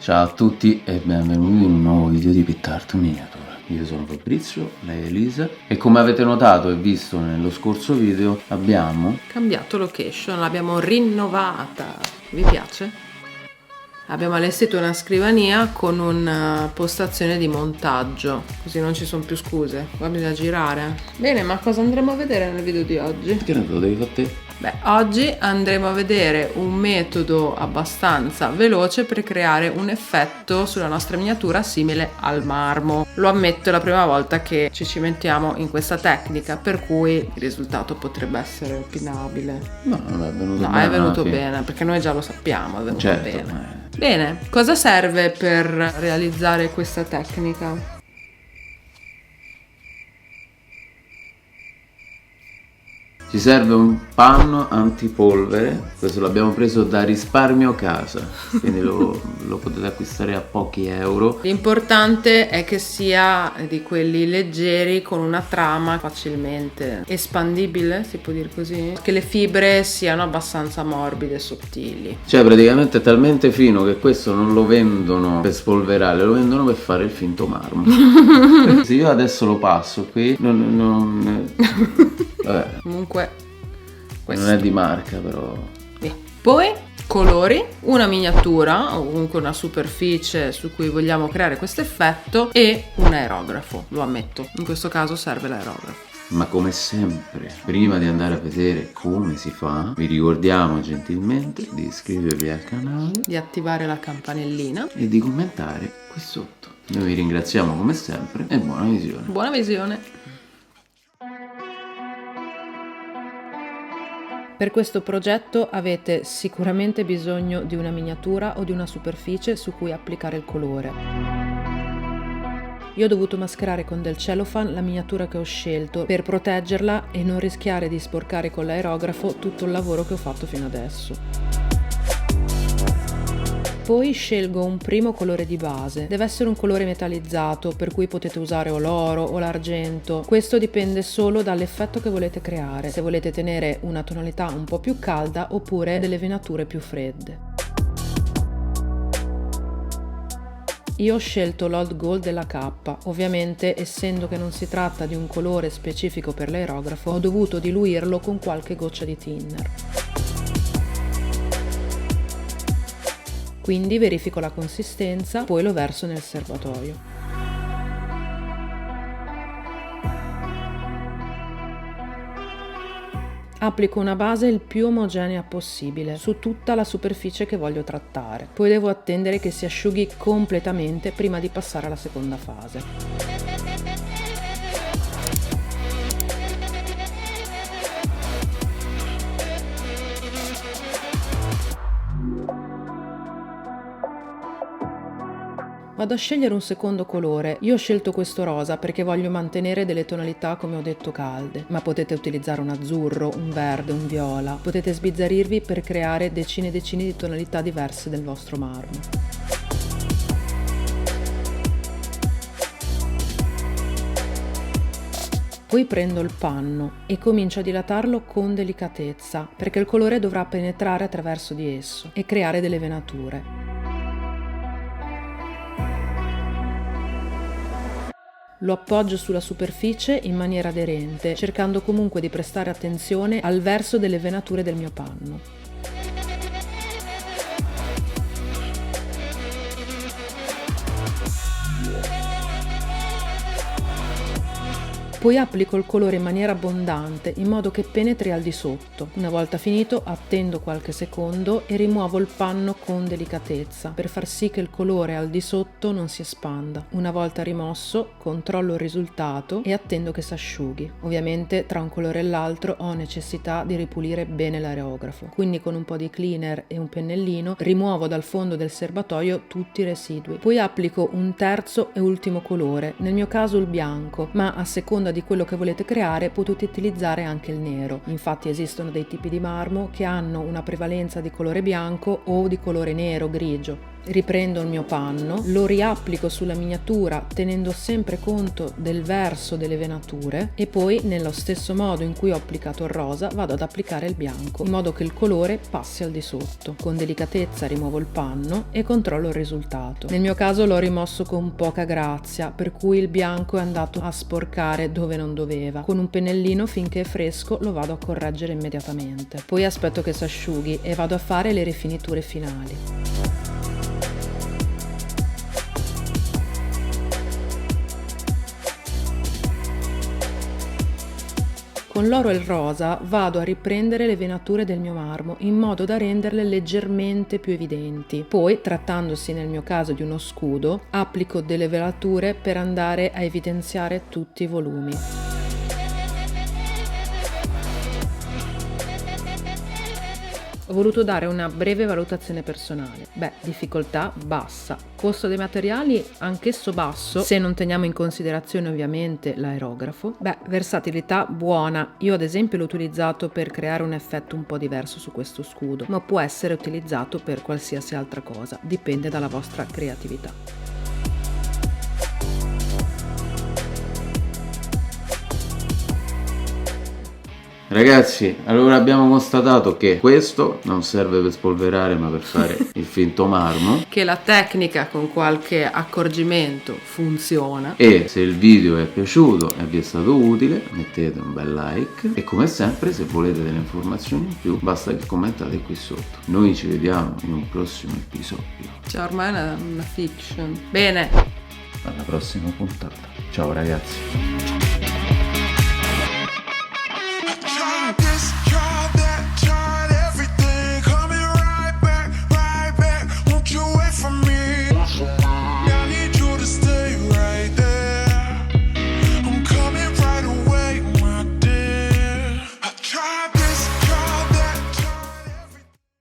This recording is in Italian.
Ciao a tutti e benvenuti in un nuovo video di PittArt Miniature. Io sono Fabrizio, lei è Elisa e come avete notato e visto nello scorso video abbiamo cambiato location, l'abbiamo rinnovata. Vi piace? Abbiamo allestito una scrivania con una postazione di montaggio, così non ci sono più scuse. Qua bisogna girare. Bene, ma cosa andremo a vedere nel video di oggi? Che ne lo devi fare te? Beh, oggi andremo a vedere un metodo abbastanza veloce per creare un effetto sulla nostra miniatura simile al marmo. Lo ammetto, è la prima volta che ci cimentiamo in questa tecnica, per cui il risultato potrebbe essere opinabile. No, non è venuto No, bene. è venuto bene, perché noi già lo sappiamo, è venuto Certo, bene. Bene, cosa serve per realizzare questa tecnica? Ci serve un panno antipolvere, questo l'abbiamo preso da Risparmio Casa, quindi lo potete acquistare a pochi euro. L'importante è che sia di quelli leggeri con una trama facilmente espandibile, si può dire così, che le fibre siano abbastanza morbide e sottili. Cioè praticamente è talmente fino che questo non lo vendono per spolverare, lo vendono per fare il finto marmo. Se io adesso lo passo qui, vabbè. Comunque questo Non è di marca però. Via. Poi colori, una miniatura o comunque una superficie su cui vogliamo creare questo effetto e un aerografo, lo ammetto, in questo caso serve l'aerografo. Ma come sempre, prima di andare a vedere come si fa, vi ricordiamo gentilmente di iscrivervi al canale, Di attivare la campanellina. e di commentare qui sotto. Noi vi ringraziamo come sempre e buona visione. Buona visione! Per questo progetto avete sicuramente bisogno di una miniatura o di una superficie su cui applicare il colore. Io ho dovuto mascherare con del cellophane la miniatura che ho scelto per proteggerla e non rischiare di sporcare con l'aerografo tutto il lavoro che ho fatto fino adesso. Poi scelgo un primo colore di base, deve essere un colore metallizzato per cui potete usare o l'oro o l'argento, questo dipende solo dall'effetto che volete creare, se volete tenere una tonalità un po' più calda oppure delle venature più fredde. Io ho scelto l'Old Gold della K, ovviamente essendo che non si tratta di un colore specifico per l'aerografo ho dovuto diluirlo con qualche goccia di thinner. Quindi verifico la consistenza, poi lo verso nel serbatoio. Applico una base il più omogenea possibile su tutta la superficie che voglio trattare. Poi devo attendere che si asciughi completamente prima di passare alla seconda fase. Vado a scegliere un secondo colore, io ho scelto questo rosa perché voglio mantenere delle tonalità come ho detto calde, ma potete utilizzare un azzurro, un verde, un viola, potete sbizzarrirvi per creare decine e decine di tonalità diverse del vostro marmo. Poi prendo il panno e comincio a dilatarlo con delicatezza perché il colore dovrà penetrare attraverso di esso e creare delle venature. Lo appoggio sulla superficie in maniera aderente, cercando comunque di prestare attenzione al verso delle venature del mio panno. Poi applico il colore in maniera abbondante, in modo che penetri al di sotto. Una volta finito, attendo qualche secondo e rimuovo il panno con delicatezza, per far sì che il colore al di sotto non si espanda. Una volta rimosso, controllo il risultato e attendo che si asciughi. Ovviamente, tra un colore e l'altro ho necessità di ripulire bene l'aerografo. Quindi con un po' di cleaner e un pennellino rimuovo dal fondo del serbatoio tutti i residui. Poi applico un terzo e ultimo colore, nel mio caso il bianco, ma a seconda di quello che volete creare potete utilizzare anche il nero. Infatti esistono dei tipi di marmo che hanno una prevalenza di colore bianco o di colore nero, grigio. riprendo il mio panno, lo riapplico sulla miniatura tenendo sempre conto del verso delle venature e poi nello stesso modo in cui ho applicato il rosa vado ad applicare il bianco in modo che il colore passi al di sotto. Con delicatezza rimuovo il panno e controllo il risultato. Nel mio caso l'ho rimosso con poca grazia, per cui il bianco è andato a sporcare dove non doveva. Con un pennellino finché è fresco lo vado a correggere immediatamente. Poi aspetto che si asciughi e vado a fare le rifiniture finali. Con l'oro e il rosa vado a riprendere le venature del mio marmo in modo da renderle leggermente più evidenti. Poi, trattandosi nel mio caso di uno scudo, applico delle velature per andare a evidenziare tutti i volumi. Ho voluto dare una breve valutazione personale. Difficoltà bassa, costo dei materiali anch'esso basso, se non teniamo in considerazione ovviamente l'aerografo. Versatilità buona, io ad esempio l'ho utilizzato per creare un effetto un po' diverso su questo scudo, ma può essere utilizzato per qualsiasi altra cosa, dipende dalla vostra creatività. Ragazzi, allora abbiamo constatato che questo non serve per spolverare ma per fare il finto marmo, che la tecnica con qualche accorgimento funziona. E se il video vi è piaciuto e vi è stato utile mettete un bel like e come sempre se volete delle informazioni in più basta che commentate qui sotto. Noi ci vediamo in un prossimo episodio. Cioè ormai è una fiction. Bene, Alla prossima puntata. Ciao ragazzi.